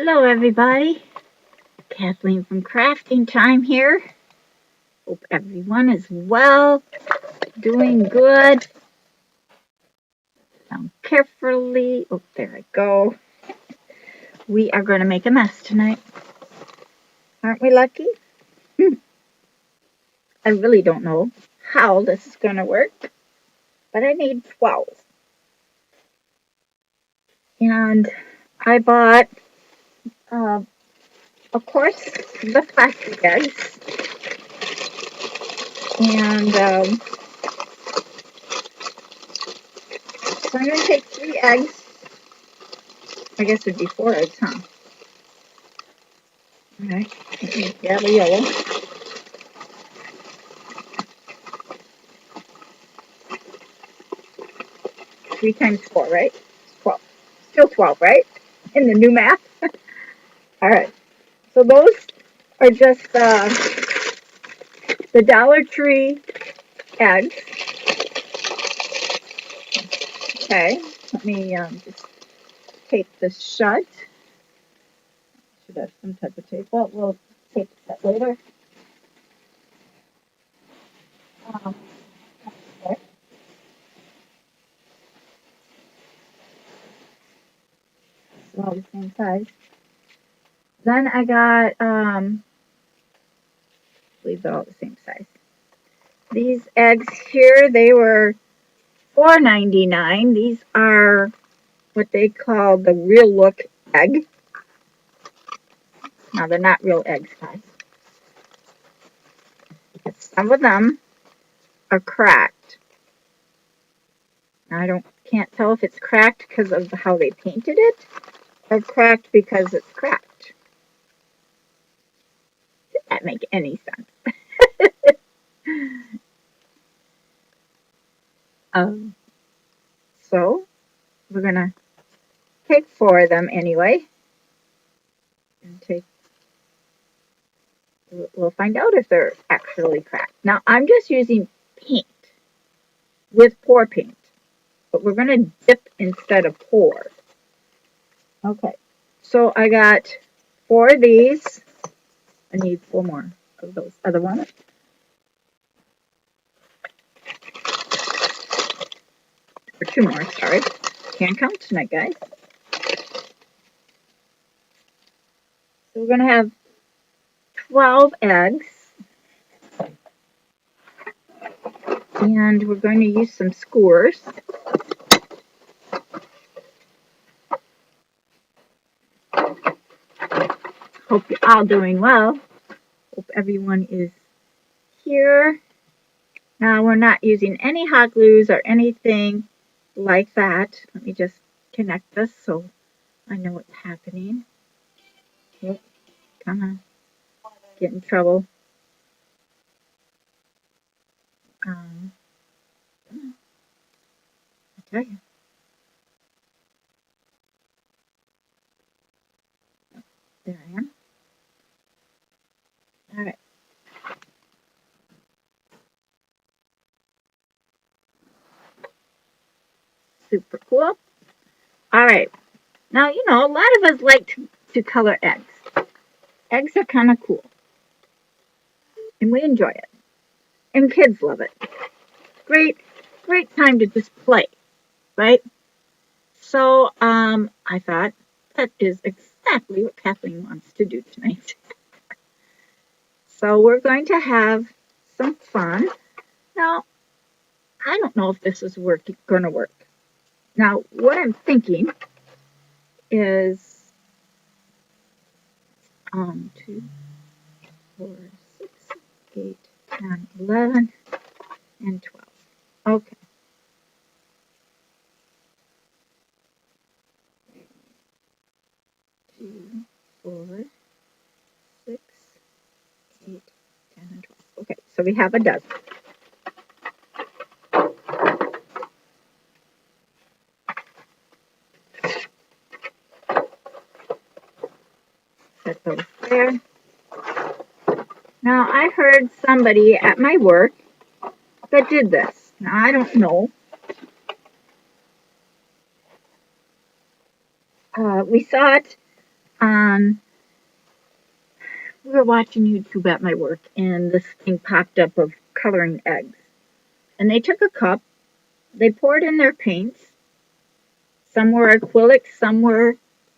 Hello, everybody. Kathleen from Crafting Time here. Hope everyone is well, doing good. Now, carefully. Oh, there I go. We are going to make a mess tonight. Aren't we lucky? I really don't know how this is going to work, but I need 12. And I bought, uh, of course, the plastic eggs. And so I'm going to take 3 eggs. I guess it'd be 4 eggs, huh? All right. Grab a yellow. 3 times 4, right? 12. Still 12, right? In the new math. All right. So those are just the Dollar Tree eggs. Okay. Let me just tape this shut. Should have some type of tape. Well, we'll tape that later. Okay. It's all the same size. Then I got, I believe they're all the same size. These eggs here, they were $4.99. These are what they call the real look egg. Now they're not real eggs, guys. Some of them are cracked. Now I can't tell if it's cracked because of how they painted it or cracked because it's cracked. Did that make any sense? um, so we're gonna take 4 of them anyway, and we'll find out if they're actually cracked. Now I'm just using paint with pour paint, but we're gonna dip instead of pour. Okay, so I got 4 of these. I need 4 more of those other ones. Or 2 more, sorry. Can't count tonight, guys. So we're going to have 12 eggs. And we're going to use some skewers. Hope you're all doing well. Hope everyone is here. Now we're not using any hot glues or anything like that. Let me just connect this so I know what's happening. Yep, come on. Get in trouble. I tell you. There I am. All right. Super cool. All right. Now, you know, a lot of us like to color eggs. Eggs are kind of cool. And we enjoy it. And kids love it. Great, great time to just play, right? So, I thought that is exactly what Kathleen wants to do tonight. So we're going to have some fun. Now, I don't know if this is going to work. Now, what I'm thinking is 2, 4, 6, 8, 10, 11, and 12. Okay. 2, 4, 6, 8, 10, and 12. Okay, so we have a dozen. Set those there. Now, I heard somebody at my work that did this. Now, I don't know. We saw it on, we were watching YouTube at my work, and this thing popped up of coloring eggs. And they took a cup, they poured in their paints. Some were acrylic, some were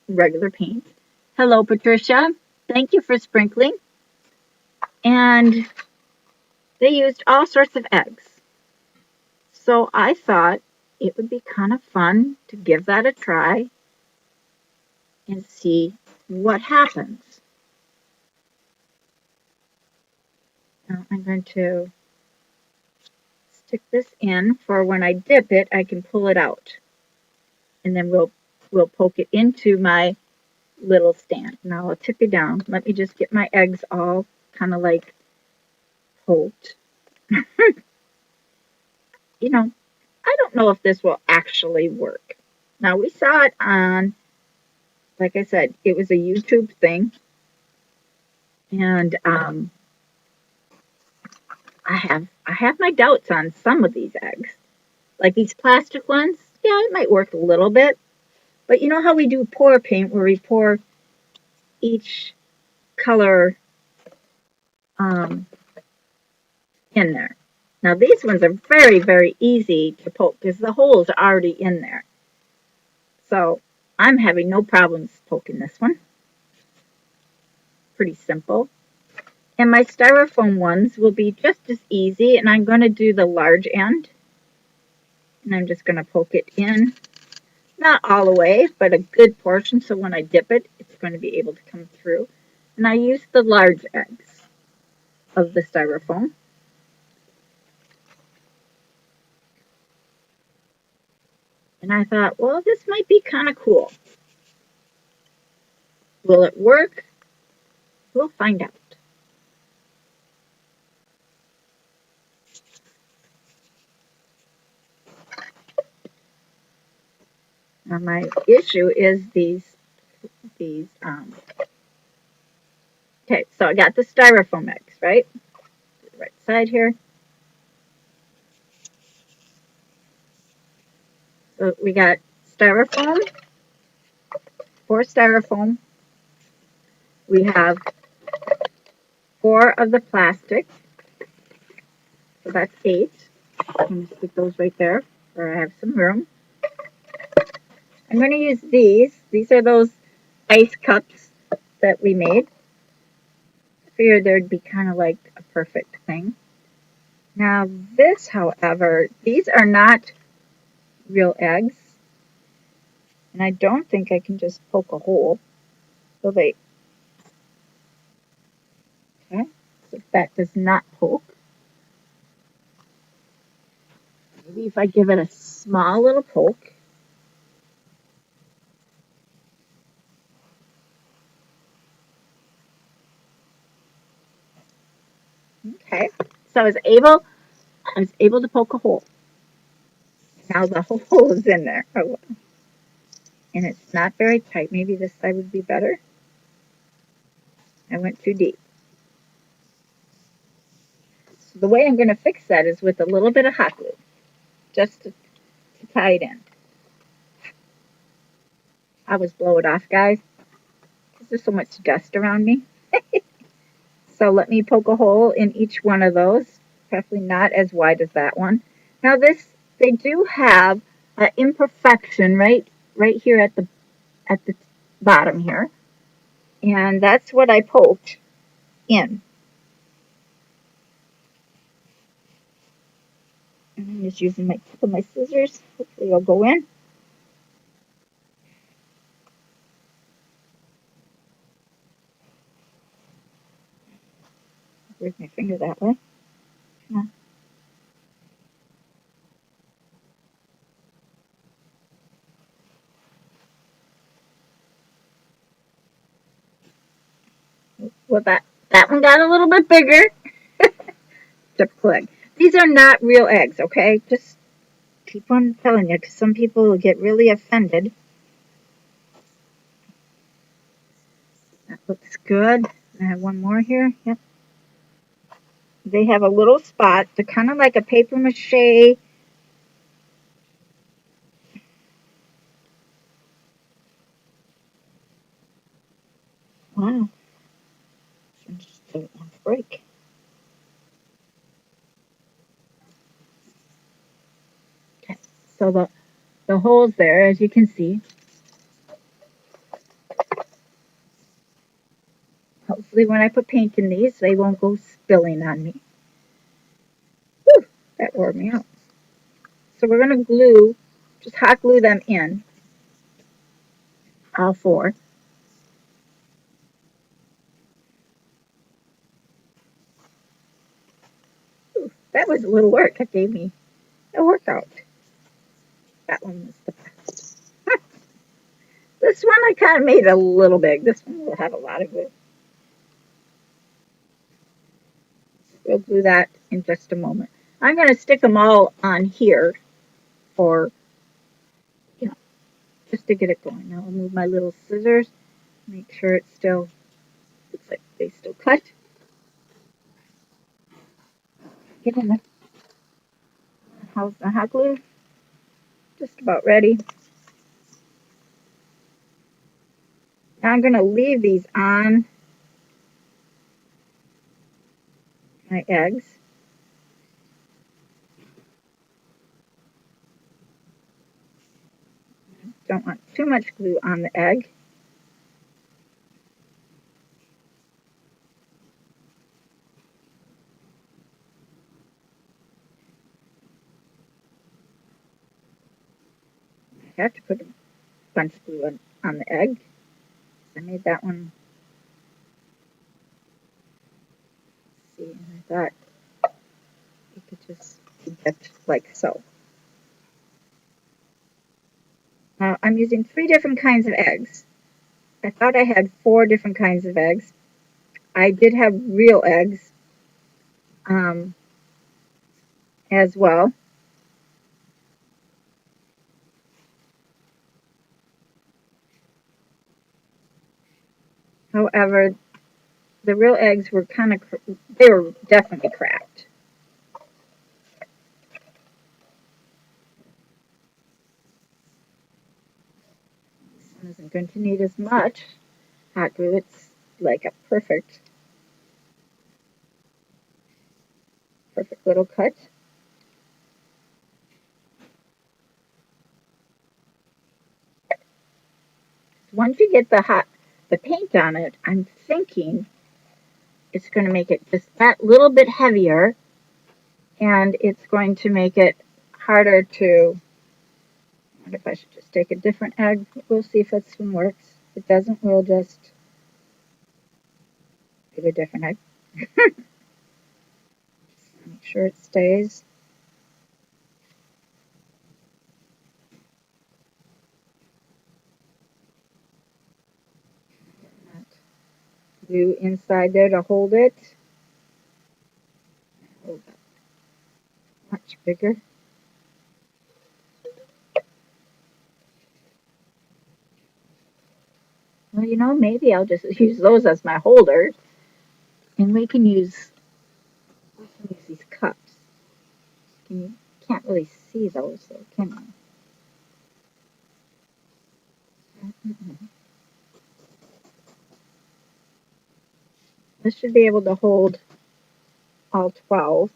regular paint. Hello, Patricia. Thank you for sprinkling. And they used all sorts of eggs. So I thought it would be kind of fun to give that a try and see what happens. Now I'm going to stick this in for when I dip it, I can pull it out. And then we'll poke it into my little stand. Now I'll tip it down. Let me just get my eggs all kind of like poked. You know, I don't know if this will actually work. Now we saw it on, like I said, it was a YouTube thing. And I have my doubts on some of these eggs. Like these plastic ones, yeah, it might work a little bit. But you know how we do pour paint, where we pour each color in there. Now these ones are very, very easy to poke because the holes are already in there. So I'm having no problems poking this one. Pretty simple. And my styrofoam ones will be just as easy, and I'm going to do the large end. And I'm just going to poke it in. Not all the way, but a good portion, so when I dip it, it's going to be able to come through. And I use the large eggs of the styrofoam. And I thought, well, this might be kind of cool. Will it work? We'll find out. Now my issue is these, okay, so I got the styrofoam eggs, right? Right side here. So we got styrofoam, 4 styrofoam. We have 4 of the plastic. So that's 8. I'm going to stick those right there where I have some room. I'm going to use these. These are those ice cups that we made. I figured there'd be kind of like a perfect thing. Now this, however, these are not real eggs. And I don't think I can just poke a hole. So okay, so that does not poke. Maybe if I give it a small little poke. Okay, so I was able to poke a hole. Now the hole is in there. Oh, and it's not very tight. Maybe this side would be better. I went too deep. So the way I'm going to fix that is with a little bit of hot glue, just to tie it in. I always blow it off, guys, because there's so much dust around me. So let me poke a hole in each one of those, preferably not as wide as that one. Now this, they do have an imperfection right here at the bottom here, and that's what I poked in. And I'm just using my tip of my scissors. Hopefully it'll go in. Where's my finger that way? Come on. Well, that one got a little bit bigger. Typical egg. These are not real eggs, okay? Just keep on telling you, because some people will get really offended. That looks good. I have one more here. Yep. They have a little spot. They're kind of like a paper mache. Wow. This one just doesn't want to break. Okay. So the holes there, as you can see, hopefully when I put paint in these, they won't go spilling on me. Whew, that wore me out. So we're going to glue, just hot glue them in, all four. Ooh, that was a little work. That gave me a workout. That one was the best. This one I kind of made a little big. This one will have a lot of glue. We'll glue that in just a moment. I'm going to stick them all on here for, you know, just to get it going. Now I'll move my little scissors, make sure it still looks like they still cut. Get in there. How's the hot glue? Just about ready. Now I'm going to leave these on my eggs. Don't want too much glue on the egg. I have to put a bunch of glue on the egg. I made that one. See, and I thought you could just keep it like so. Now I'm using 3 different kinds of eggs. I thought I had 4 different kinds of eggs. I did have real eggs as well. However, the real eggs were they were definitely cracked. This one isn't going to need as much hot glue. It's like a perfect little cut. Once you get the paint on it, I'm thinking it's going to make it just that little bit heavier, and it's going to make it harder to. I wonder if I should just take a different egg. We'll see if this one works. If it doesn't, we'll just get a different egg. Make sure it stays. Glue inside there to hold it. Hold that much bigger. Well, you know, maybe I'll just use those as my holders, and we can use these cups. You can't really see those, though, can you? This should be able to hold all 12.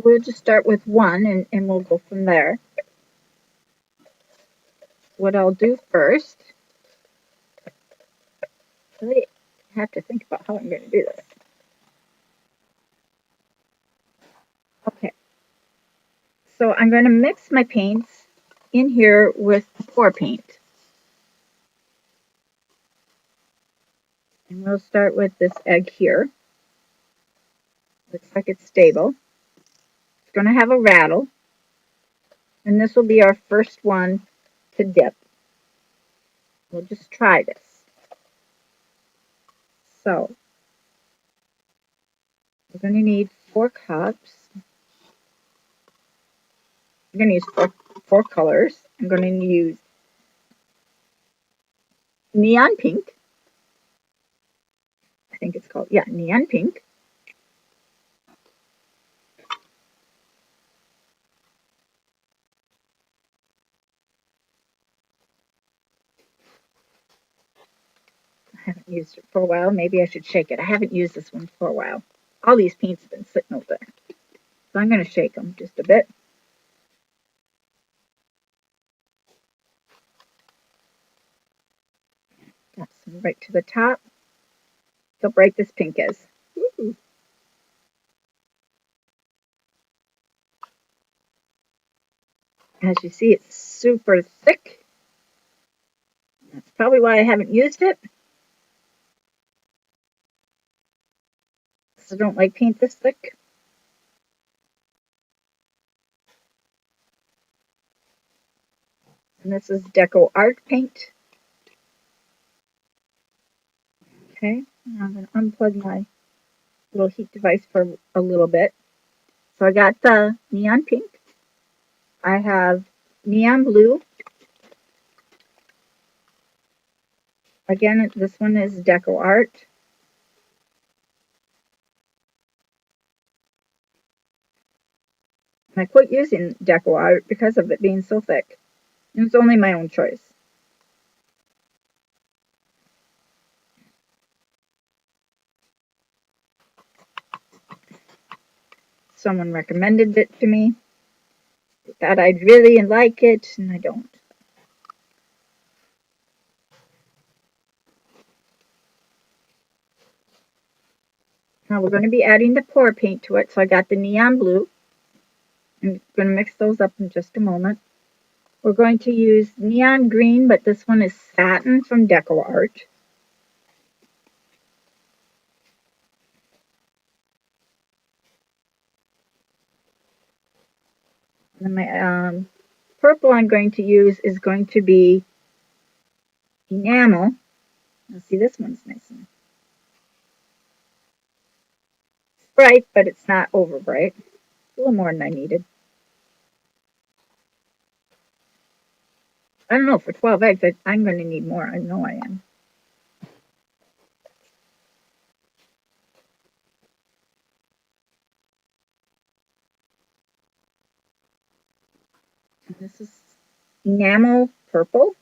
We'll just start with one, and we'll go from there. What I'll do first, I really have to think about how I'm going to do this. Okay, so I'm going to mix my paints in here with the pour paint. And we'll start with this egg here. Looks like it's stable. It's going to have a rattle. And this will be our first one to dip. We'll just try this. So, we're going to need 4 cups. I'm going to use four colors. I'm going to use neon pink. I think it's called, yeah, neon pink. haven't used it for a while. Maybe I should shake it. I haven't used this one for a while. All these paints have been sitting over there. So I'm going to shake them just a bit. Got some right to the top. Look how bright this pink is. Ooh. As you see, it's super thick. That's probably why I haven't used it. I don't like paint this thick. And this is Deco Art paint. Okay, now I'm going to unplug my little heat device for a little bit. So I got the neon pink. I have neon blue. Again, this one is Deco Art. And I quit using Deco Art because of it being so thick. It was only my own choice. Someone recommended it to me. Thought I'd really like it, and I don't. Now we're going to be adding the pour paint to it, so I got the neon blue. I'm going to mix those up in just a moment. We're going to use neon green, but this one is satin from Deco Art. And my purple I'm going to use is going to be enamel. Now see, this one's nice and bright, but it's not over bright. A little more than I needed. I don't know, for 12 eggs, I'm going to need more. I know I am. And this is enamel purple.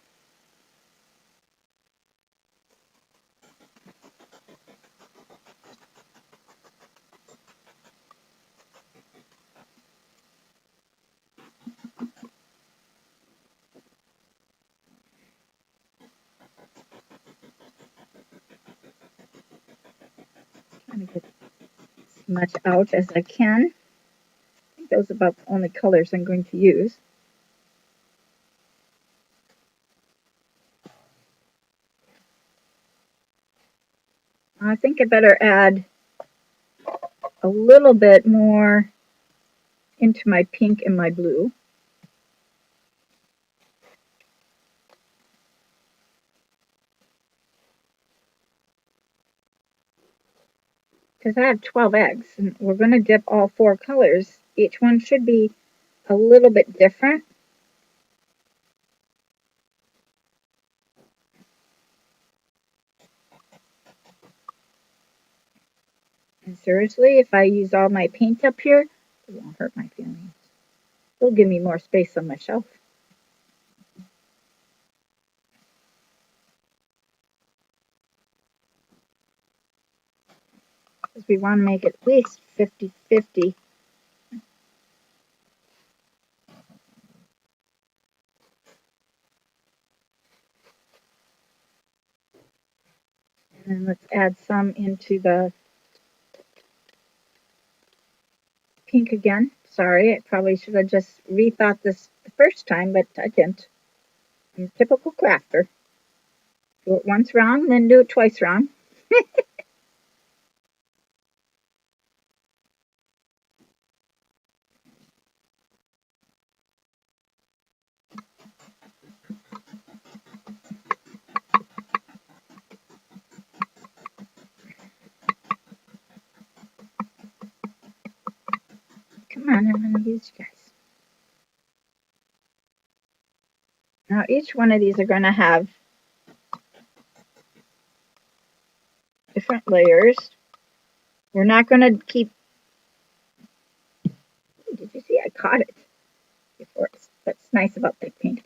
Trying to get as much out as I can. I think those are about the only colors I'm going to use. I think I better add a little bit more into my pink and my blue. Because I have 12 eggs, and we're going to dip all 4 colors. Each one should be a little bit different. And seriously, if I use all my paint up here, it won't hurt my feelings. It'll give me more space on my shelf. Because we want to make it at least 50-50. And then let's add some into the pink again. Sorry, I probably should have just rethought this the first time, but I didn't. I'm a typical crafter. Do it once wrong, then do it twice wrong. Come on, I'm going to use you guys. Now each one of these are going to have different layers. We're not going to keep... Did you see? I caught it before. That's nice about thick paint.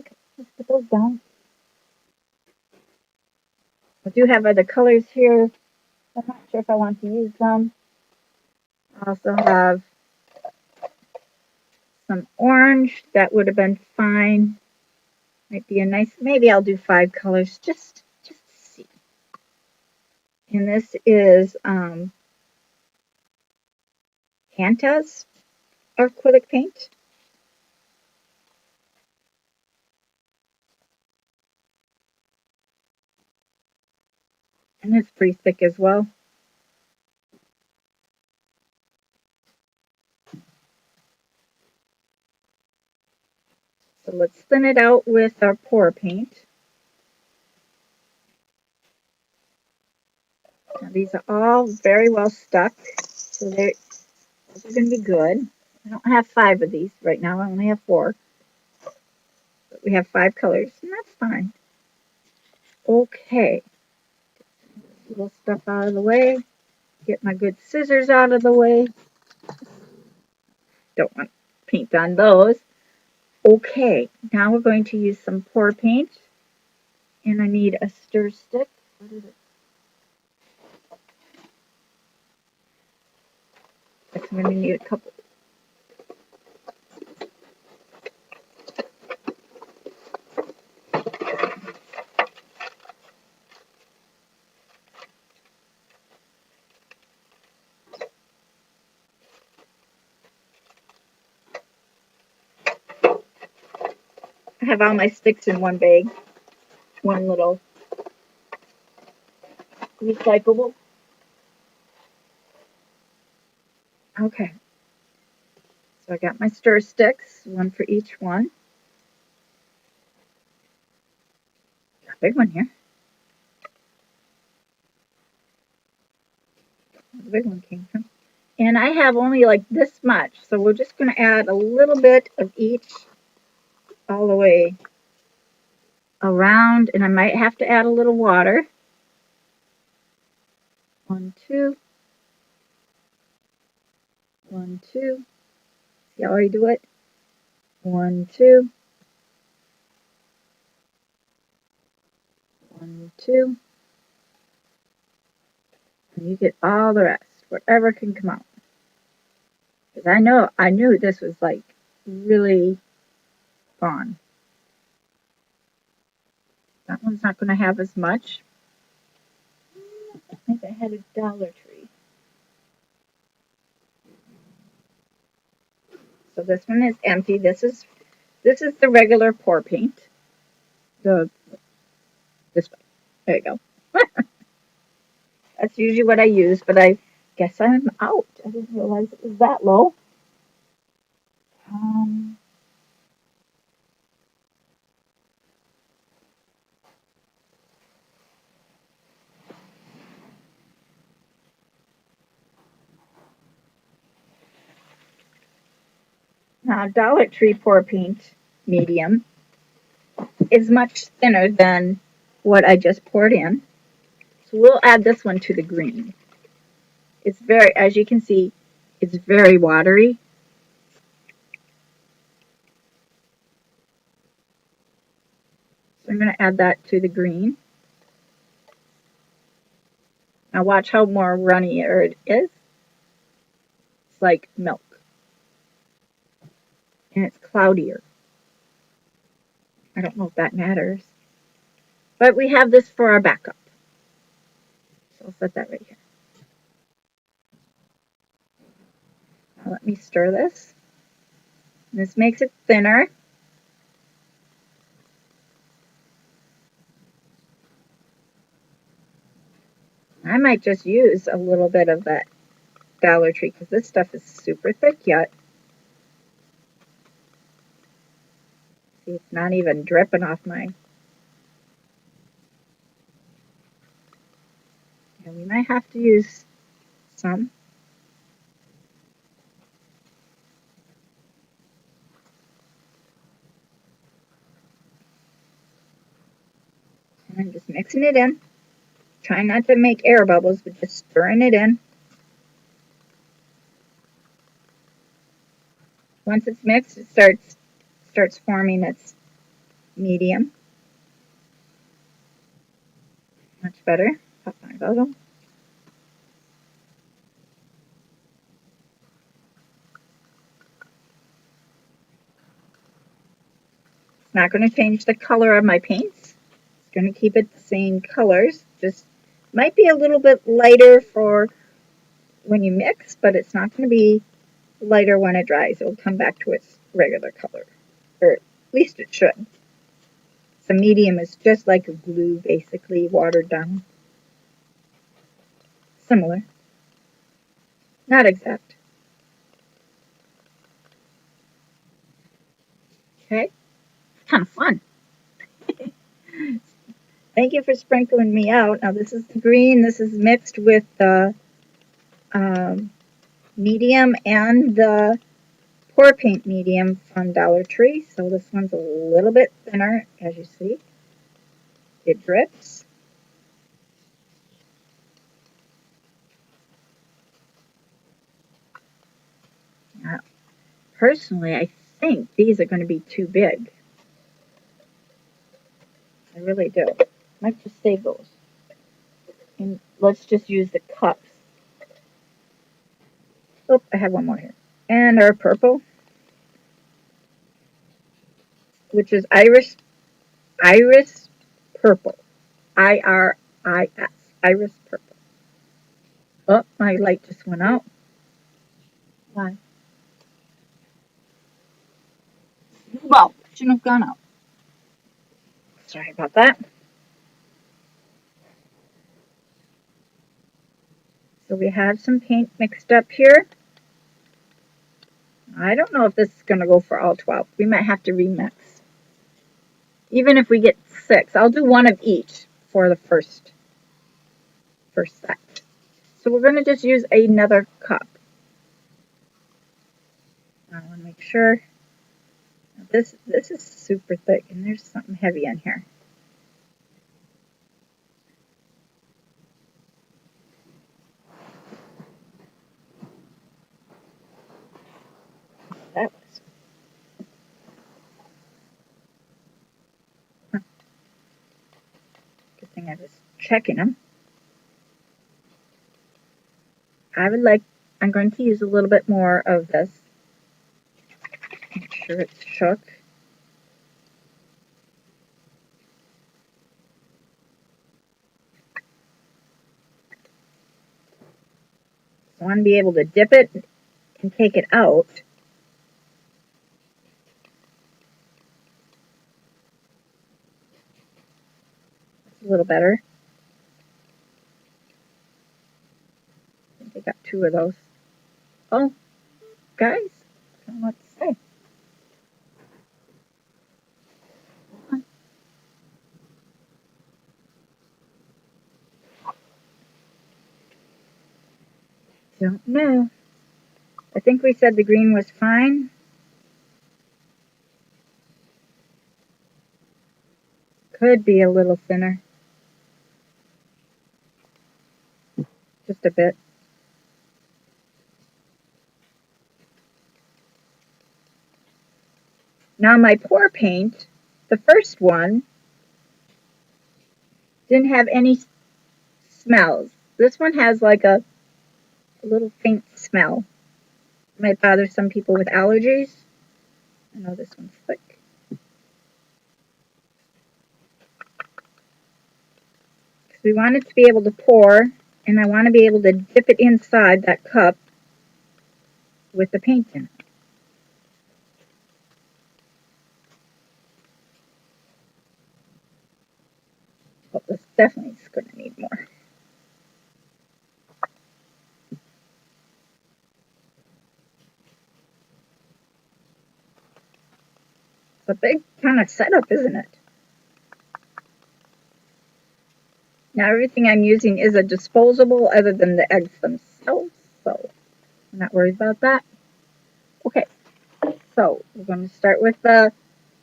Okay, let's put those down. I do have other colors here. I'm not sure if I want to use them. I also have some orange. That would have been fine. Might be a nice, maybe I'll do 5 colors just to see. And this is Hanta's acrylic paint. And it's pretty thick as well. So let's thin it out with our pour paint. Now these are all very well stuck, so they're going to be good. I don't have 5 of these right now. I only have 4. But we have 5 colors, and that's fine. Okay. Little stuff out of the way. Get my good scissors out of the way. Don't want paint on those. Okay, now we're going to use some pour paint. And I need a stir stick. What is it? I'm going to need a couple. I have all my sticks in one bag. One little recyclable. Okay. So I got my stir sticks, one for each one. Got a big one here. Where the big one came from. And I have only like this much, so we're just going to add a little bit of each all the way around, and I might have to add a little water. 1, 2. 1, 2. See how I do it? 1, 2. 1, 2. And you get all the rest, whatever can come out. Because I knew this was like really gone. That one's not going to have as much. I think I had a Dollar Tree. So this one is empty. This is the regular pour paint. This way. There you go. That's usually what I use, but I guess I'm out. I didn't realize it was that low. Now, Dollar Tree pour paint medium is much thinner than what I just poured in. So we'll add this one to the green. It's very, as you can see, it's very watery. So I'm going to add that to the green. Now watch how more runnier it is. It's like milk. And it's cloudier. I don't know if that matters. But we have this for our backup. So I'll set that right here. Now let me stir this. This makes it thinner. I might just use a little bit of that Dollar Tree because this stuff is super thick yet. See, it's not even dripping off my... And we might have to use some. And I'm just mixing it in. Trying not to make air bubbles, but just stirring it in. Once it's mixed, it starts forming its medium. Much better. Pop my bottle. It's not going to change the color of my paints. It's going to keep it the same colors. Just might be a little bit lighter for when you mix, but it's not going to be lighter when it dries. It'll come back to its regular color, or at least it should. The medium is just like a glue, basically watered down. Similar, not exact. Okay, kind of fun. Thank you for sprinkling me out. Now this is the green. This is mixed with the medium and the pour paint medium from Dollar Tree. So this one's a little bit thinner, as you see. It drips. Now, personally, I think these are going to be too big. I really do. Might just save those. And let's just use the cups. Oh, I have one more here. And our purple, which is Iris Purple. IRIS. Iris Purple. Oh, my light just went out. Why? Well, shouldn't have gone out. Sorry about that. So we have some paint mixed up here. I don't know if this is going to go for all 12. We might have to remix. Even if we get 6, I'll do one of each for the first set. So we're going to just use another cup. I want to make sure. This is super thick, and there's something heavy in here. That was. Good thing I was checking them. I'm going to use a little bit more of this. Make sure it's shook. I want to be able to dip it and take it out. It's a little better. I think I got 2 of those. Oh, guys, I don't know what to say. Don't know. I think we said the green was fine. Could be a little thinner. Just a bit. Now my pour paint, the first one, didn't have any smells. This one has like a little faint smell. It might bother some people with allergies. I know this one's thick. Because we want it to be able to pour, and I want to be able to dip it inside that cup with the paint in it. But this definitely is going to need more. It's a big kind of setup, isn't it? Now everything I'm using is a disposable other than the eggs themselves, so I'm not worried about that. Okay, so we're going to start with the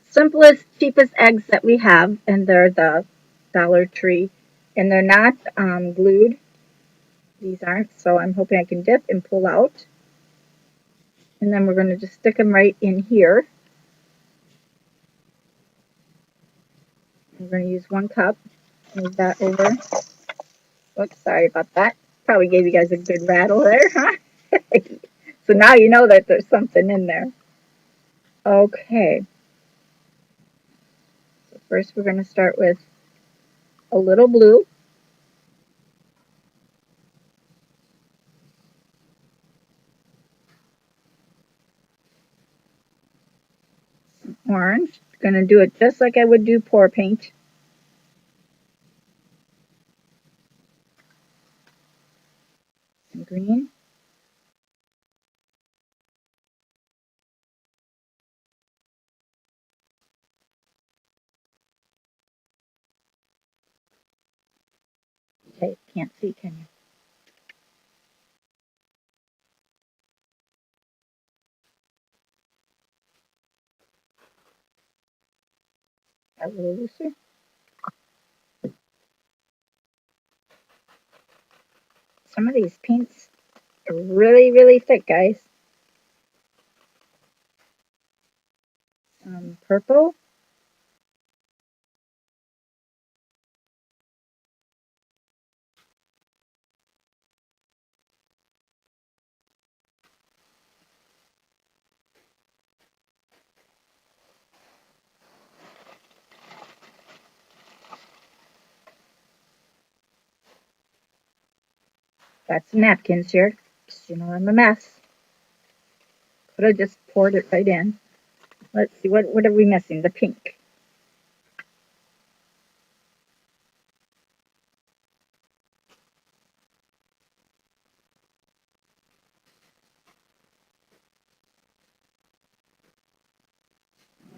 simplest, cheapest eggs that we have, and they're the Dollar Tree, and they're not glued. These aren't, so I'm hoping I can dip and pull out. And then we're going to just stick them right in here. We're going to use 1 cup. Move that over. Oops, sorry about that. Probably gave you guys a good rattle there, huh? So now you know that there's something in there. Okay, so first we're going to start with a little blue, orange. Going to do it just like I would do pour paint. And green. Okay, can't see, can you? A little looser. Some of these paints are really, really thick, guys. Purple. Got some napkins here. You know I'm a mess. Could have just poured it right in. Let's see, what are we missing? The pink.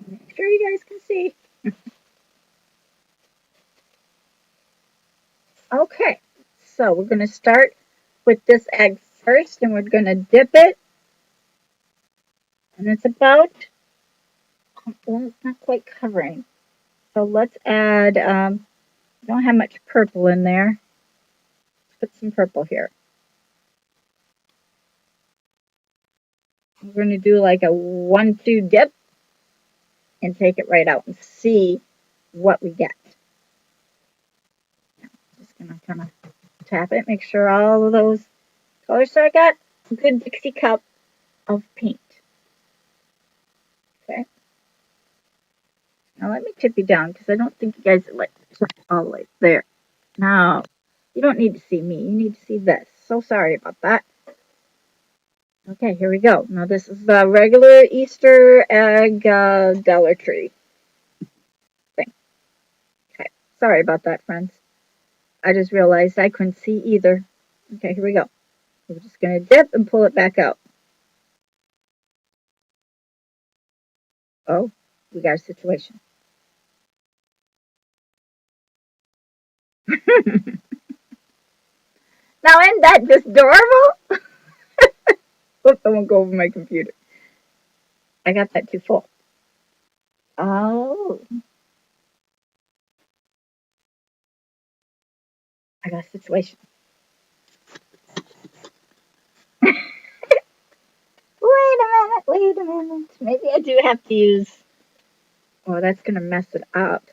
Make sure you guys can see. Okay, so we're going to start with this egg first, and we're going to dip it. And it's about, well, it's not quite covering. So let's add, don't have much purple in there. Let's put some purple here. We're going to do like a 1-2 dip and take it right out and see what we get. Just going to kind of tap it, make sure all of those colors. So I got a good Dixie cup of paint. Okay. Now let me tip you down because I don't think you guys are like all the way there. Now, you don't need to see me. You need to see this. So sorry about that. Okay, here we go. Now this is the regular Easter egg Dollar Tree thing. Okay, sorry about that, friends. I just realized I couldn't see either. Okay, here we go. We're just going to dip and pull it back out. Oh, we got a situation. Now, isn't that just adorable? Oops, I won't go over my computer. I got that too full. Oh, I got a situation. Wait a minute. Maybe I do have to use. Oh, that's going to mess it up.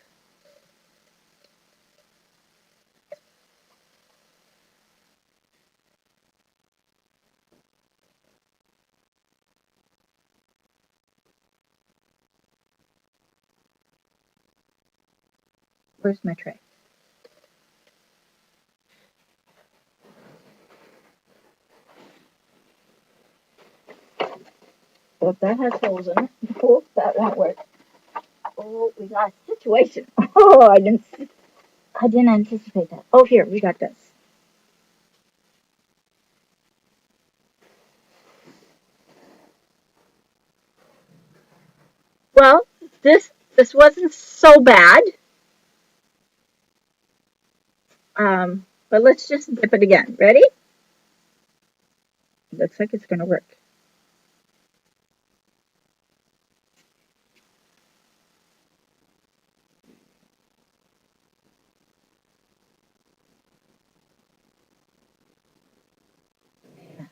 Where's my tray? Well, if that has holes in it, oh, that won't work. Oh, we got a situation. Oh, I didn't anticipate that. Oh, here, we got this. Well, this wasn't so bad. But let's just dip it again. Ready? Looks like it's gonna work. Yes.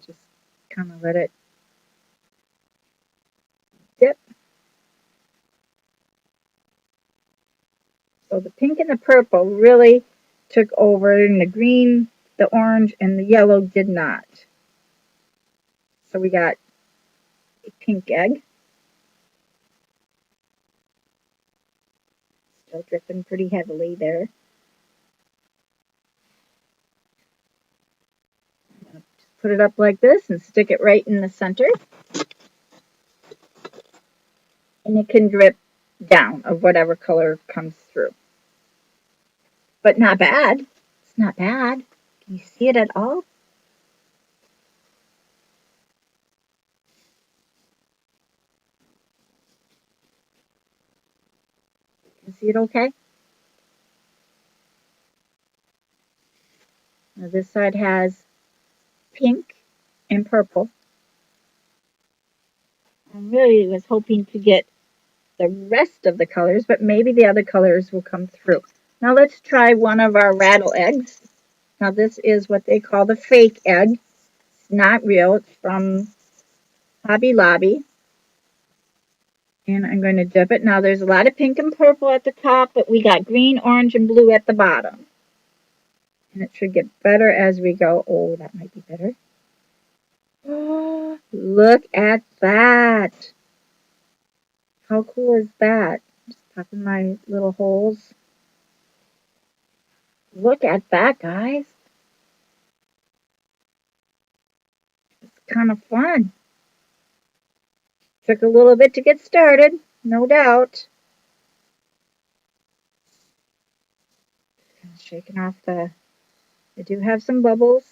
Just kind of let it dip. So the pink and the purple really took over, and the green, the orange, and the yellow did not. So we got a pink egg. Still dripping pretty heavily there. Just put it up like this and stick it right in the center. And it can drip down of whatever color comes through. But not bad. It's not bad. Can you see it at all? Can you see it okay? Now this side has pink and purple. I really was hoping to get the rest of the colors, but maybe the other colors will come through. Now let's try one of our rattle eggs. Now this is what they call the fake egg. It's not real. It's from Hobby Lobby. And I'm going to dip it. Now there's a lot of pink and purple at the top, but we got green, orange, and blue at the bottom. And it should get better as we go. Oh, that might be better. Oh, look at that. How cool is that? Just popping my little holes. Look at that, guys. It's kind of fun. Took a little bit to get started, no doubt. Shaking off I do have some bubbles.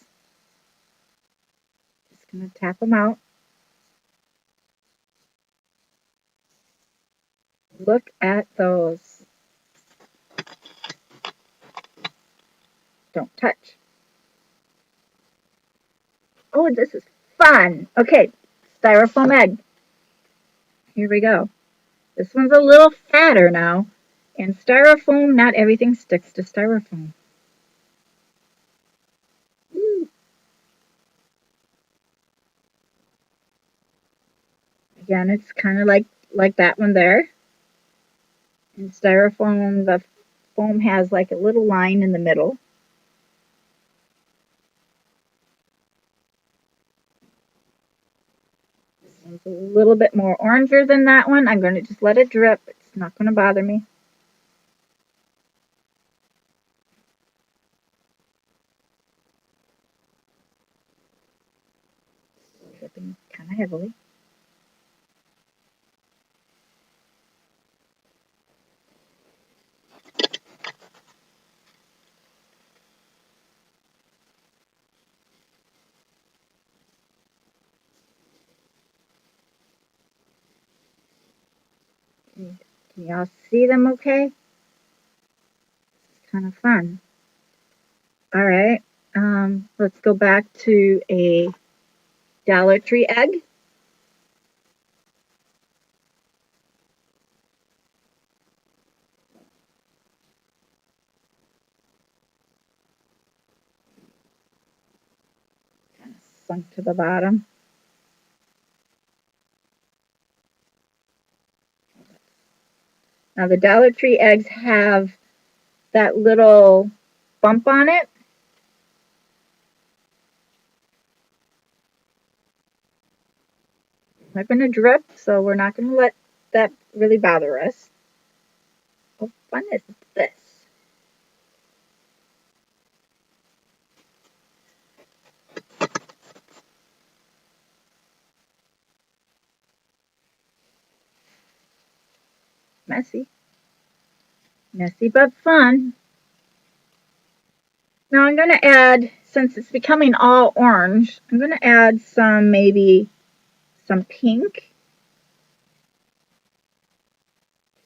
Just going to tap them out. Look at those. Don't touch. Oh, this is fun. Okay, styrofoam egg. Here we go. This one's a little fatter now. And styrofoam, not everything sticks to styrofoam. Again, it's kind of like that one there. In styrofoam, the foam has like a little line in the middle. This one's a little bit more oranger than that one. I'm going to just let it drip. It's not going to bother me. Dripping kind of heavily. Can y'all see them okay? It's kind of fun. All right, let's go back to a Dollar Tree egg. Kind of sunk to the bottom. Now the Dollar Tree eggs have that little bump on it. They're going to drip, so we're not going to let that really bother us. How fun is this? Messy. Messy but fun. Now I'm going to add, since it's becoming all orange, I'm going to add maybe some pink.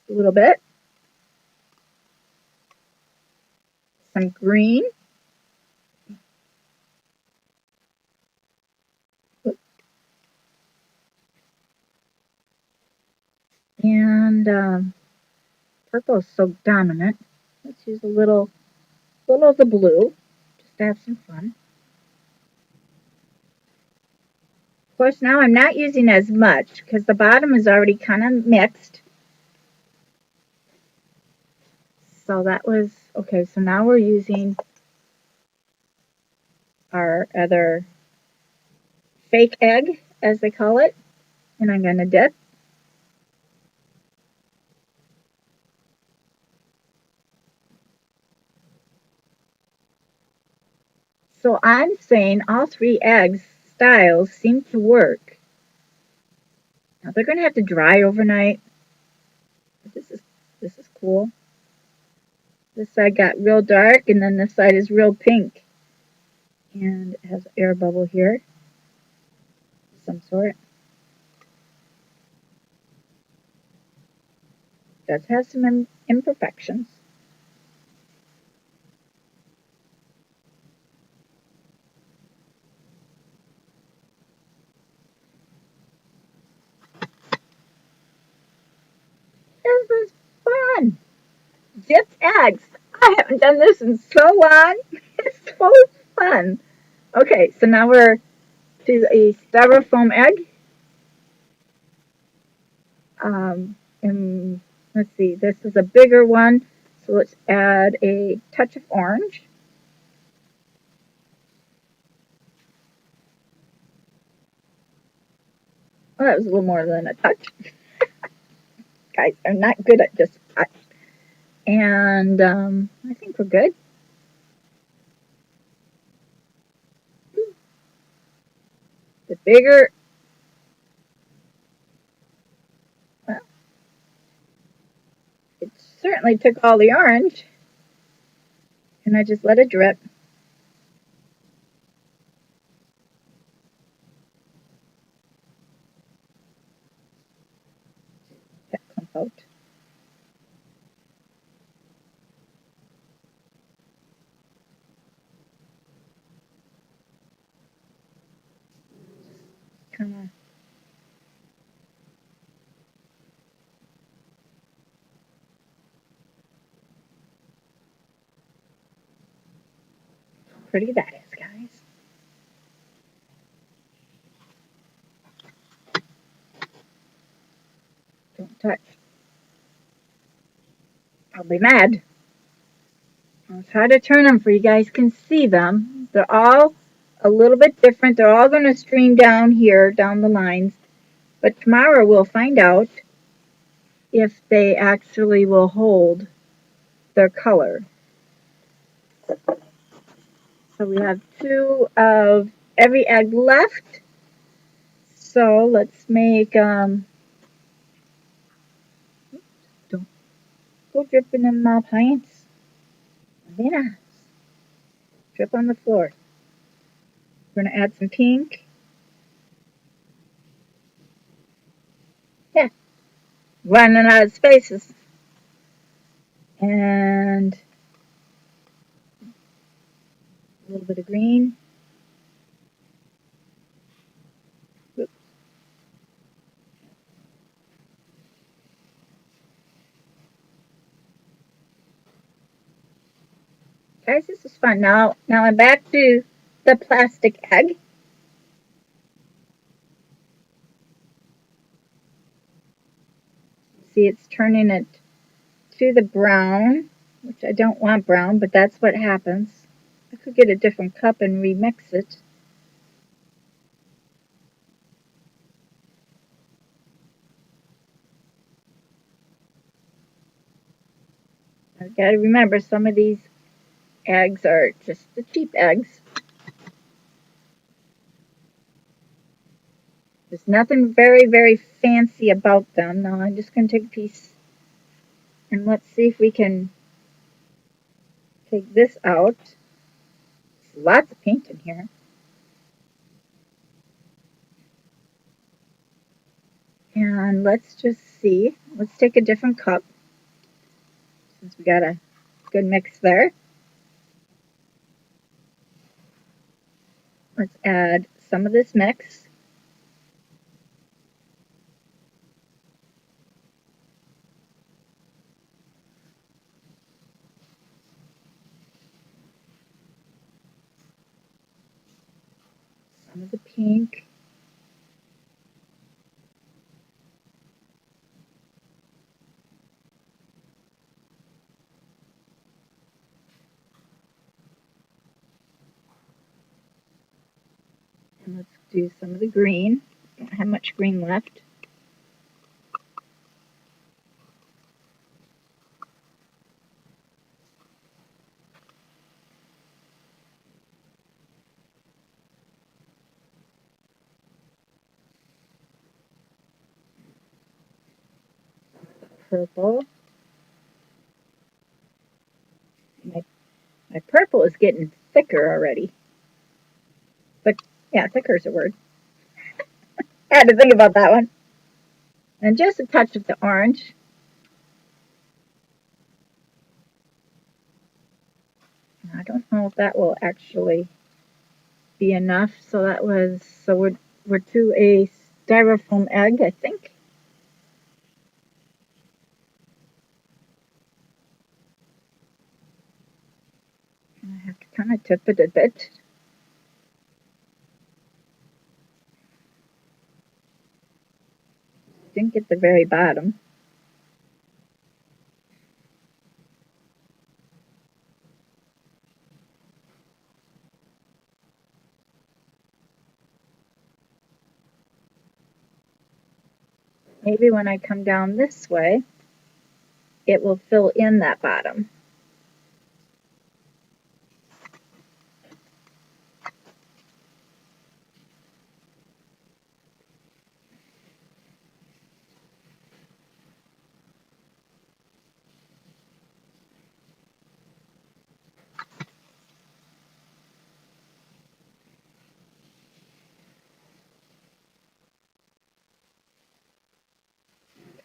A little bit. Some green. And purple is so dominant. Let's use a little of the blue, just to have some fun. Of course, now I'm not using as much because the bottom is already kind of mixed. So that was, okay, so now we're using our other fake egg, as they call it, and I'm going to dip. So I'm saying all three eggs styles seem to work. Now they're going to have to dry overnight. This is cool. This side got real dark, and then this side is real pink. And it has air bubble here, some sort. It does have some imperfections. This is fun. Dipped eggs. I haven't done this in so long. It's so fun. Okay, so now we're to a styrofoam egg. And let's see, this is a bigger one, so let's add a touch of orange. Well, that was a little more than a touch. Guys are not good at just a touch. And I think we're good. The bigger, well, it certainly took all the orange, and I just let it drip. That clump out. Kind of pretty that is, guys. Don't touch. I'll be mad. I'll try to turn them for you guys can see them. They're all a little bit different. They're all going to stream down here, down the lines. But tomorrow we'll find out if they actually will hold their color. So we have two of every egg left. So let's make, don't go dripping in my pants. Yeah, drip on the floor. We're going to add some pink. Yeah, running out of spaces. And a little bit of green. Oops. Guys, this is fun. Now I'm back to the plastic egg. See, it's turning it to the brown, which I don't want brown, but that's what happens. I could get a different cup and remix it. I've got to remember some of these eggs are just the cheap eggs. There's nothing very, very fancy about them. Now I'm just going to take a piece and let's see if we can take this out. There's lots of paint in here. And let's just see. Let's take a different cup since we got a good mix there. Let's add some of this mix. Some of the pink. And let's do some of the green. Don't have much green left. Purple. My purple is getting thicker already. But yeah, thicker is a word. I had to think about that one. And just a touch of the orange. I don't know if that will actually be enough. So we're to a styrofoam egg, I think. I have to kind of tip it a bit. Didn't get the very bottom. Maybe when I come down this way, it will fill in that bottom.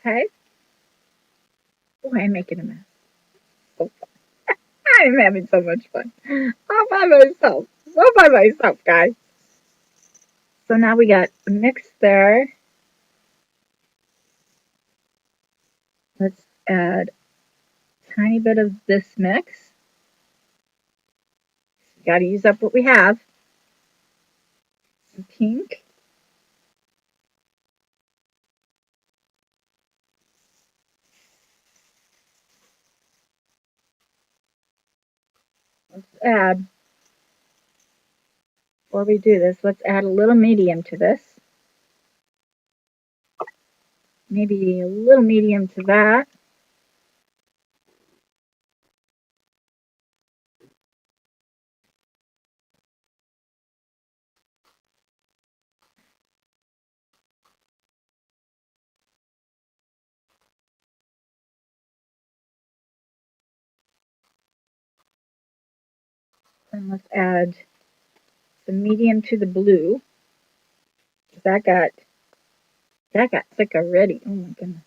Okay? Oh, I'm making a mess. So fun. I'm having so much fun. All by myself. All by myself, guys. So now we got a mix there. Let's add a tiny bit of this mix. Got to use up what we have. Some pink. Let's add, before we do this, let's add a little medium to this. Maybe a little medium to that. And let's add some medium to the blue. That got thick already. Oh my goodness.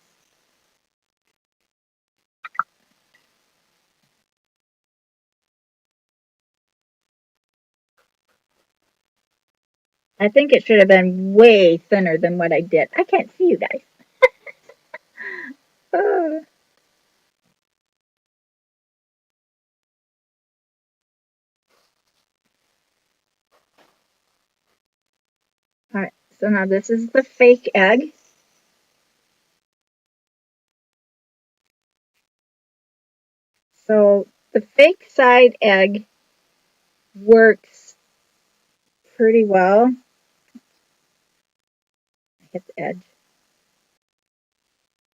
I think it should have been way thinner than what I did. I can't see you guys. All right, so now this is the fake egg. So the fake side egg works pretty well. Hit the edge.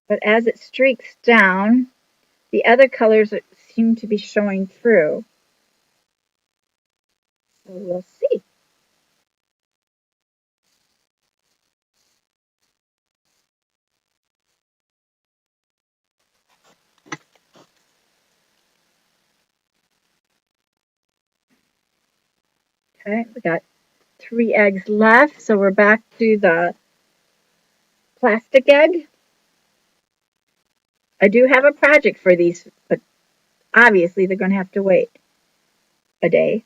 But as it streaks down, the other colors seem to be showing through. So we'll see. Okay, we got 3 eggs left, so we're back to the plastic egg. I do have a project for these, but obviously they're going to have to wait a day.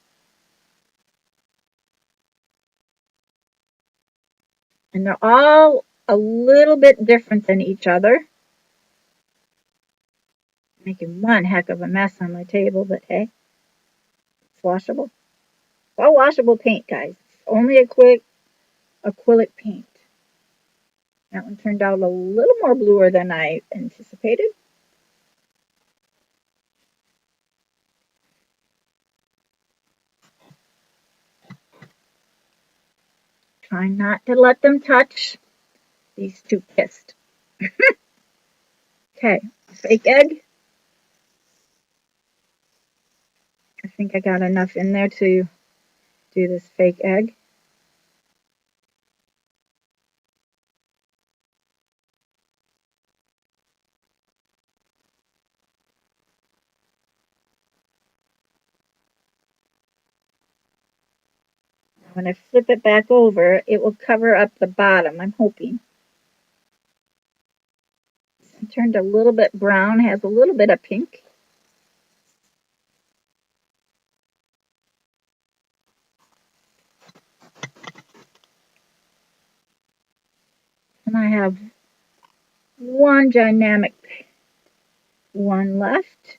And they're all a little bit different than each other. Making one heck of a mess on my table, but hey, it's washable. It's all washable paint, guys. It's only acrylic paint. That one turned out a little more bluer than I anticipated. Trying not to let them touch. These two kissed. Okay, fake egg. I think I got enough in there to do this fake egg. When I flip it back over, it will cover up the bottom, I'm hoping. It turned a little bit brown, has a little bit of pink. And I have one dynamic one left.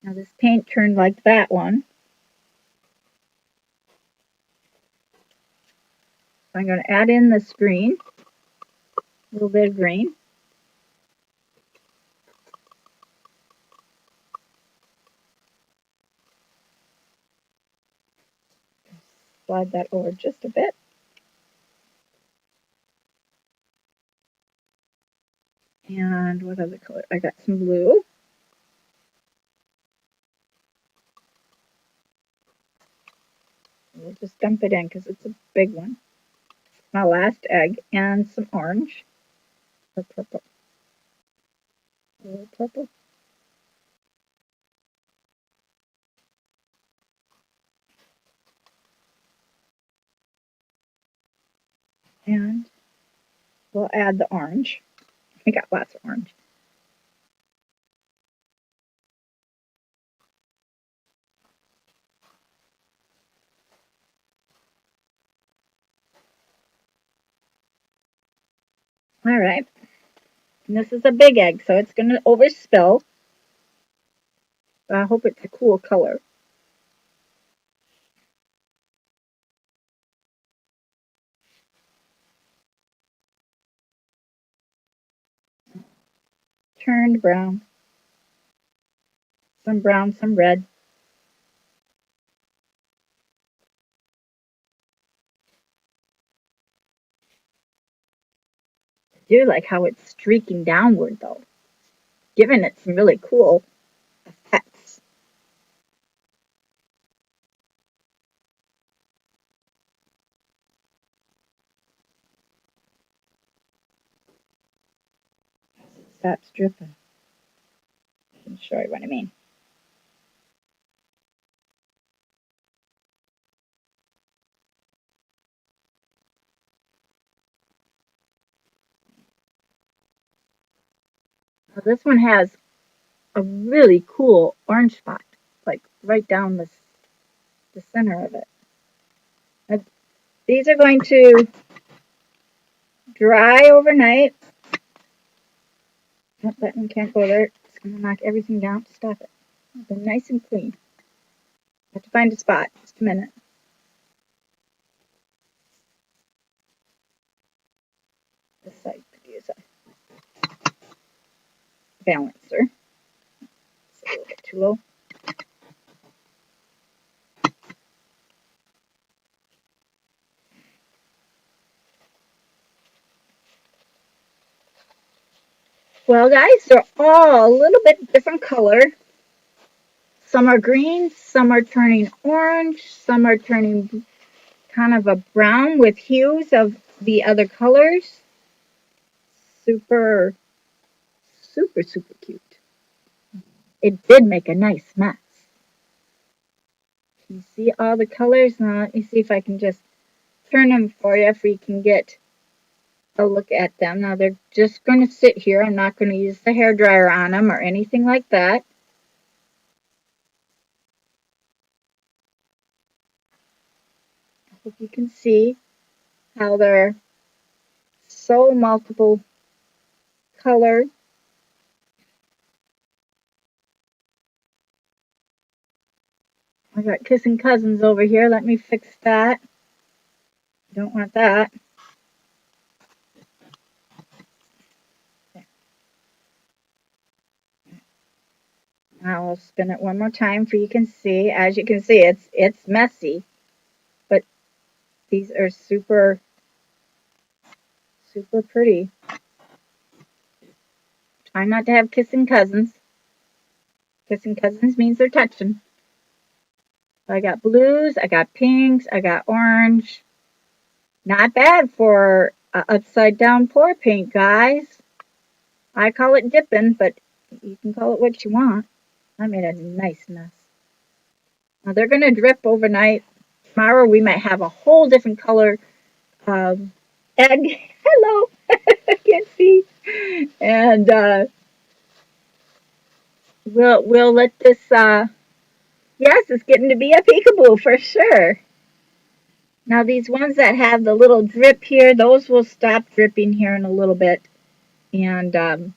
Now this paint turned like that one. So I'm going to add in this green, a little bit of green. Slide that over just a bit. And what other color? I got some blue. We'll just dump it in because it's a big one. My last egg, and some orange or purple. A little purple. And we'll add the orange. We got lots of orange. All right. And this is a big egg, so it's going to overspill. But I hope it's a cool color. Turned brown. Some brown, some red. I do like how it's streaking downward, though, giving it some really cool effects. That's dripping. I'll show you what I mean. Well, this one has a really cool orange spot, like right down the center of it. These are going to dry overnight. Oh, that one can't go there. It's going to knock everything down. Stop it. They're nice and clean. I have to find a spot. Just a minute. This side could use a balancer. It's a little bit too low. Well, guys, they're all a little bit different color. Some are green, some are turning orange, some are turning kind of a brown with hues of the other colors. Super, super, super cute. It did make a nice mess. You see all the colors? Now let me see if I can just turn them for you if we can get a look at them. Now they're just going to sit here. I'm not going to use the hair dryer on them or anything like that. I hope you can see how they're so multiple color. I got kissing cousins over here. Let me fix that. Don't want that. I'll spin it one more time for you can see. As you can see, it's messy, but These are super, super pretty. Try not to have kissing cousins. Kissing cousins means they're touching. I got blues, I got pinks, I got orange. Not bad for a upside down pour paint, guys. I call it dipping, but you can call it what you want. I made a nice mess. Now they're going to drip overnight. Tomorrow we might have a whole different color egg. Hello, I can't see. And we'll let this. Yes, it's getting to be a peekaboo for sure. Now these ones that have the little drip here, those will stop dripping here in a little bit, and then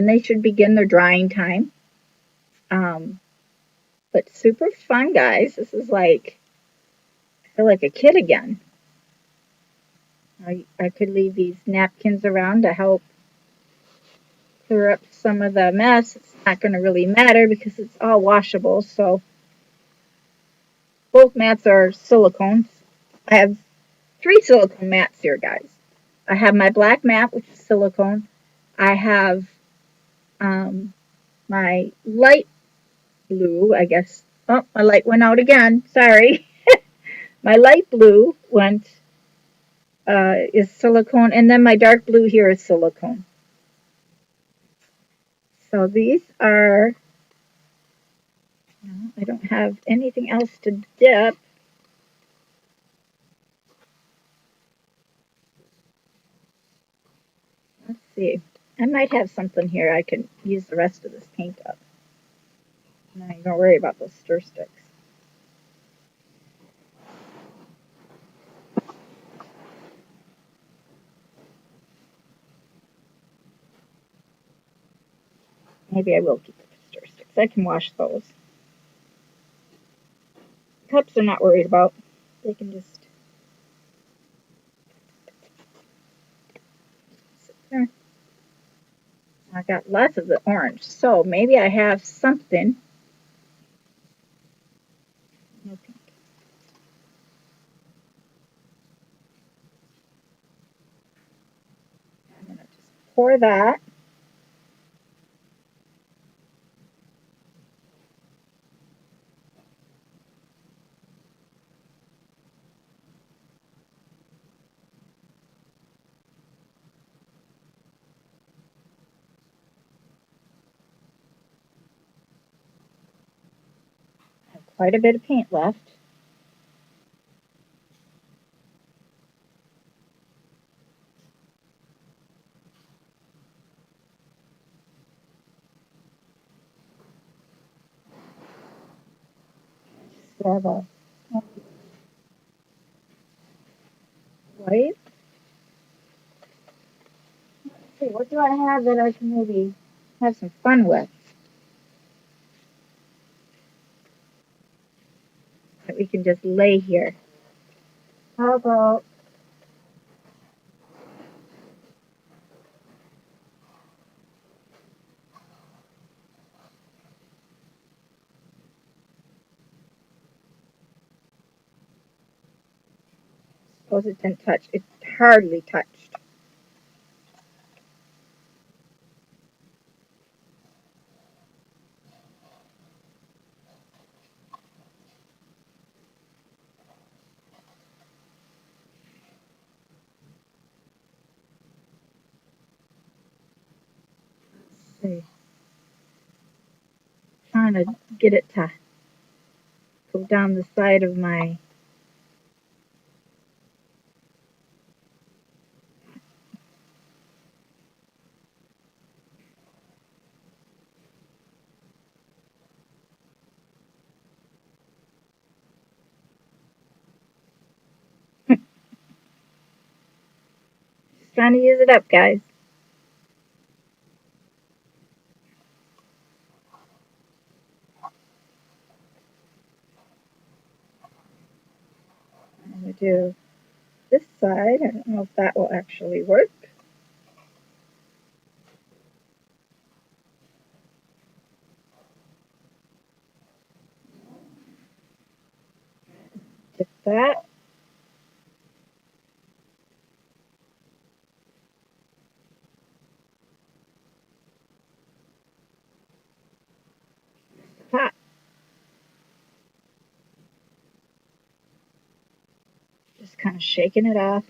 they should begin their drying time. Um, but super fun, guys. This is like I feel like a kid again. I could leave these napkins around to help clear up some of the mess. It's not going to really matter because it's all washable. So both mats are silicone. I have 3 silicone mats here, guys. I have my black mat, which is silicone. I have um, my light blue, I guess. Oh, my light went out again. Sorry. My light blue went is silicone, and then my dark blue here is silicone. So these are. I don't have anything else to dip. Let's see. I might have something here I can use the rest of this paint up. And I ain't gonna worry about those stir sticks. Maybe I will keep the stir sticks. I can wash those. Cups I'm not worried about. They can just sit there. I got lots of the orange, so maybe I have something. No pink. I'm gonna just pour that. I have quite a bit of paint left. Just have a white. Let's see, what do I have that I can maybe have some fun with? That we can just lay here. How about suppose it didn't touch. It hardly touched. Let's see. Trying to get it to go down the side of my. Just trying to use it up, guys. I'm gonna do this side. I don't know if that will actually work. Dip that. kind of shaking it off.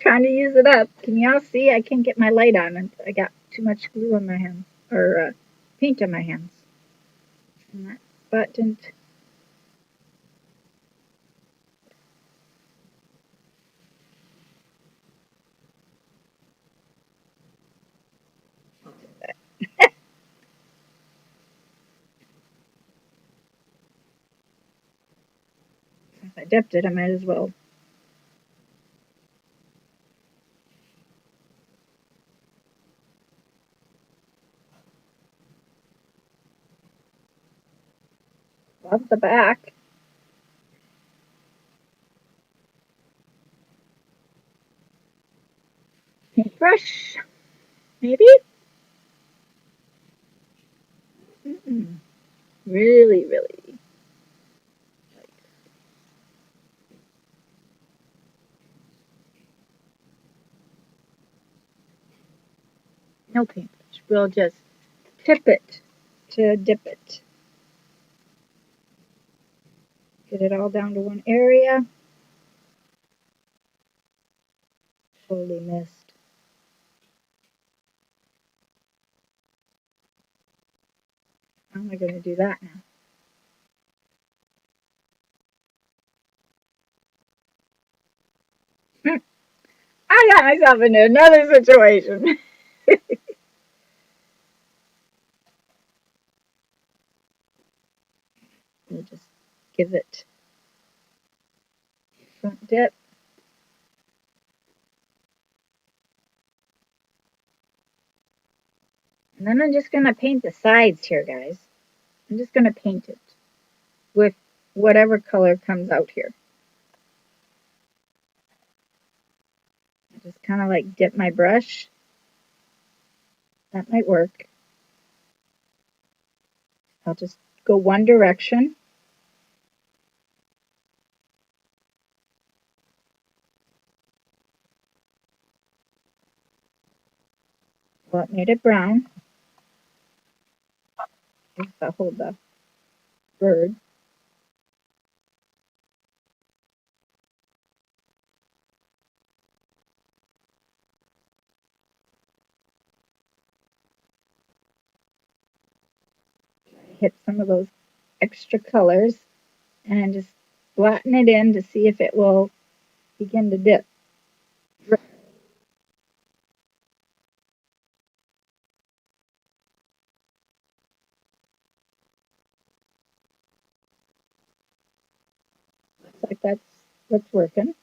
Trying to use it up. Can y'all see? I can't get my light on, and I got too much glue on my hands, or paint on my hands. And that spot didn't. If I dipped it, I might as well. Love the back. Paintbrush, maybe? Mm-mm. Really, really. No paintbrush. We'll just tip it to dip it. Get it all down to one area. Totally missed. How am I going to do that now? I got myself into another situation. We'll just give it front dip. And then I'm just going to paint the sides here, guys. I'm just going to paint it with whatever color comes out here. I just kind of like dip my brush. That might work. I'll just go one direction. Well, it made it brown. If I hold the bird. Hit some of those extra colors and just flatten it in to see if it will begin to dip. Looks like that's what's working.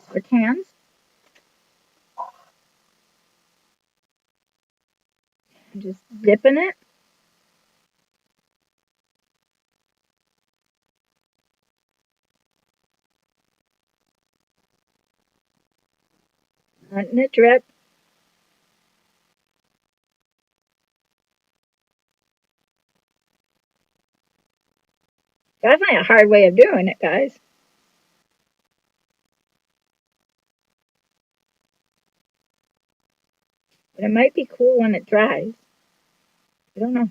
Switch hands. I'm just dipping it. Letting it drip. That's not a hard way of doing it, guys. But it might be cool when it dries. I don't know.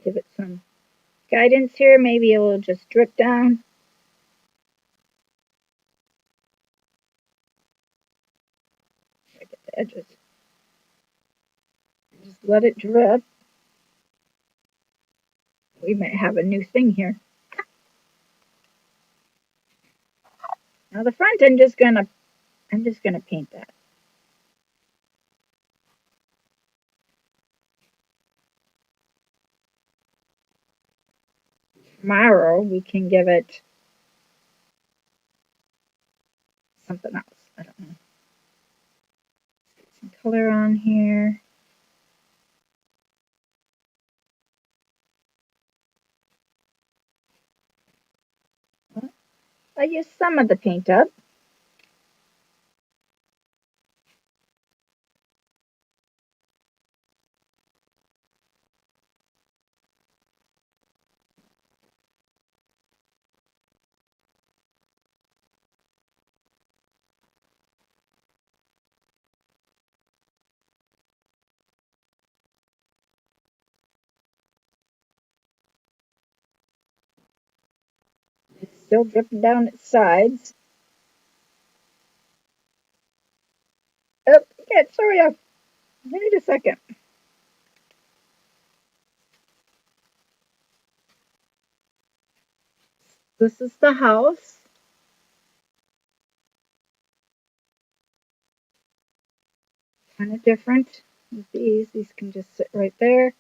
Give it some guidance here. Maybe it will just drip down. Get the edges. Just let it drip. We might have a new thing here. Now the front, I'm just gonna paint that. Tomorrow we can give it something else. I don't know. Some color on here. I used some of the paint up. It's still dripping down its sides. Oh, I can't show you. Wait a second. This is the house. Kind of different with these. These can just sit right there.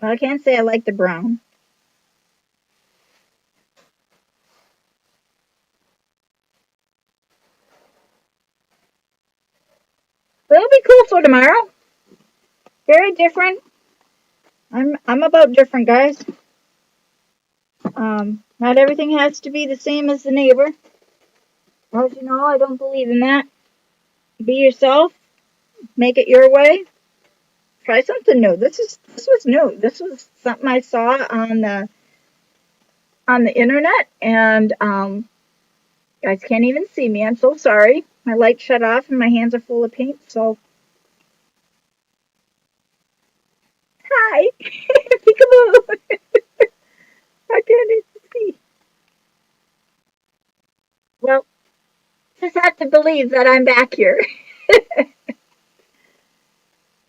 Well, I can't say I like the brown. But it'll be cool for tomorrow. Very different. I'm about different, guys. Not everything has to be the same as the neighbor. As you know, I don't believe in that. Be yourself. Make it your way. Try something new. This was new. This was something I saw on the internet, and guys can't even see me. I'm so sorry. My light shut off and my hands are full of paint. So hi, peekaboo. I can't even see. Well, just have to believe that I'm back here.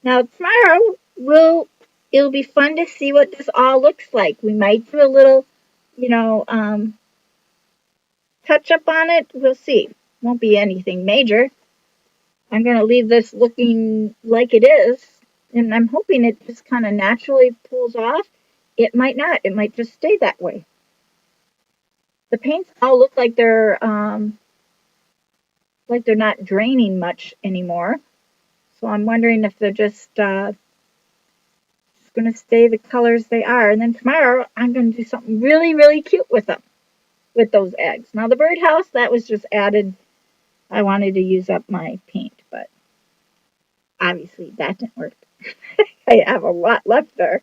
Now tomorrow it'll be fun to see what this all looks like. We might do a little, you know, touch up on it. We'll see. Won't be anything major. I'm gonna leave this looking like it is, and I'm hoping it just kind of naturally pulls off. It might not. It might just stay that way. The paints all look like they're not draining much anymore. So I'm wondering if they're just going to stay the colors they are. And then tomorrow I'm going to do something really, really cute with them, with those eggs. Now the birdhouse, that was just added. I wanted to use up my paint, but obviously that didn't work. I have a lot left there.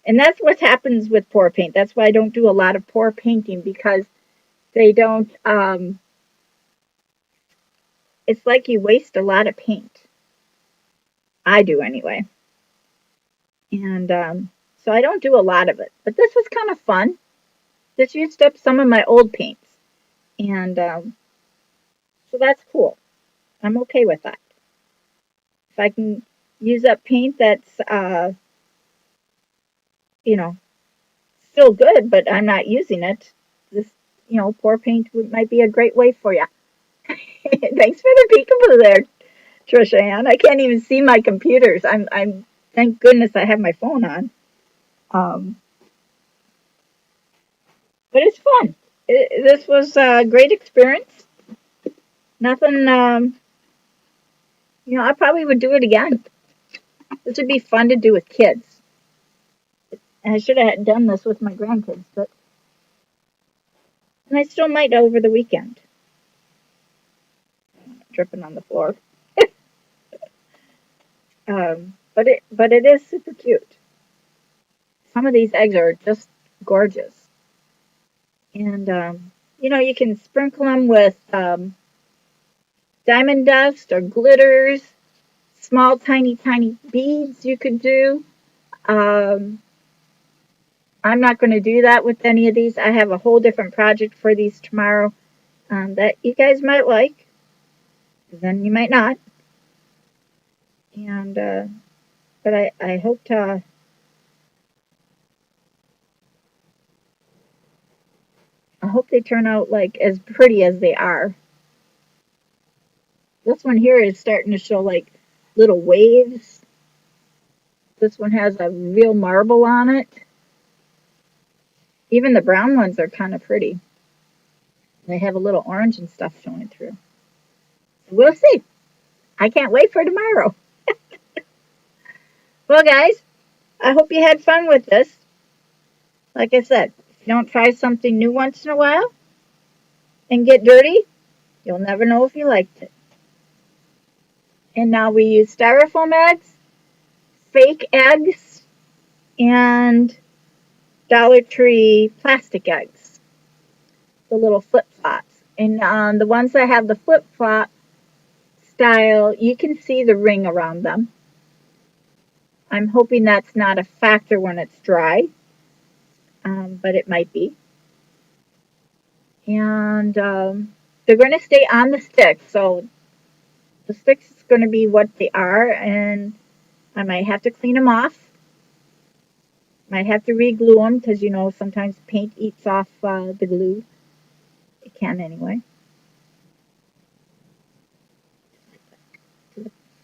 And that's what happens with pour paint. That's why I don't do a lot of pour painting, because they don't, it's like you waste a lot of paint. I do anyway. And so I don't do a lot of it. But this was kind of fun. This used up some of my old paints. And so that's cool. I'm okay with that. If I can use up paint that's, you know, still good, but I'm not using it, this, pour paint might be a great way for you. Thanks for the peekaboo there, Trisha Ann. I can't even see my computers. I'm thank goodness I have my phone on. Um, but it's fun. This was a great experience. Nothing, I probably would do it again. This would be fun to do with kids. And I should have done this with my grandkids, and I still might over the weekend. Dripping on the floor. But it is super cute. Some of these eggs are just gorgeous. And, you can sprinkle them with diamond dust or glitters, small, tiny, tiny beads you could do. Um, I'm not going to do that with any of these. I have a whole different project for these tomorrow that you guys might like. Then you might not. And, but I hope to. I hope they turn out like as pretty as they are. This one here is starting to show like little waves. This one has a real marble on it. Even the brown ones are kind of pretty. They have a little orange and stuff showing through. We'll see. I can't wait for tomorrow. Well, guys, I hope you had fun with this. Like I said, if you don't try something new once in a while and get dirty, you'll never know if you liked it. And now we use styrofoam eggs, fake eggs, and Dollar Tree plastic eggs, the little flip flops. And the ones that have the flip flop style, you can see the ring around them. I'm hoping that's not a factor when it's dry, but it might be. And they're going to stay on the stick, so the sticks is going to be what they are, and I might have to clean them off. Might have to re-glue them because you know sometimes paint eats off the glue. It can anyway.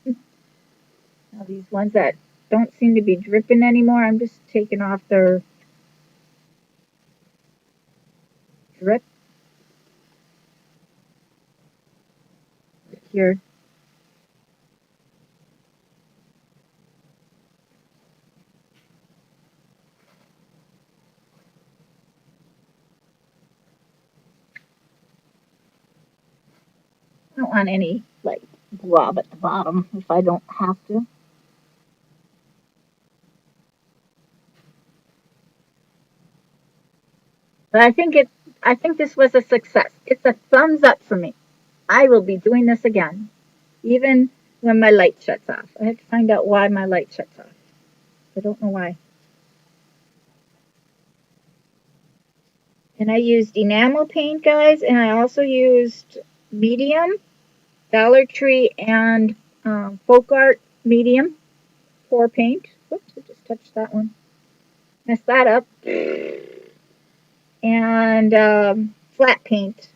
Now these ones that don't seem to be dripping anymore, I'm just taking off their drip here. I don't want any like blob at the bottom if I don't have to. But I think this was a success. It's a thumbs up for me. I will be doing this again, even when my light shuts off. I have to find out why my light shuts off. I don't know why. And I used enamel paint, guys, and I also used medium, Dollar Tree, and Folk Art medium pour paint. Whoops, I just touched that one. Messed that up. And flat paint,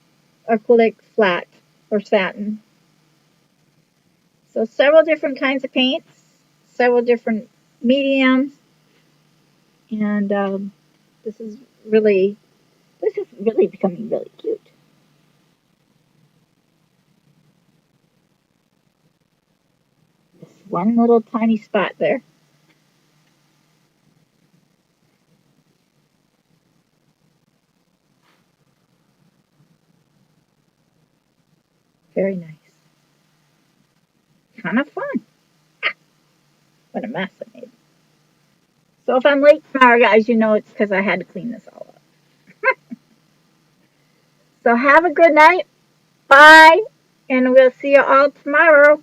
acrylic flat or satin. So several different kinds of paints, several different mediums, and this is really becoming really cute. This one little tiny spot there. Very nice. Kind of fun. What a mess I made. So if I'm late tomorrow, guys, you know it's because I had to clean this all up. So have a good night. Bye. And we'll see you all tomorrow.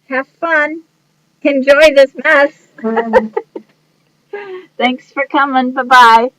Have fun. Enjoy this mess. Thanks for coming. Bye bye.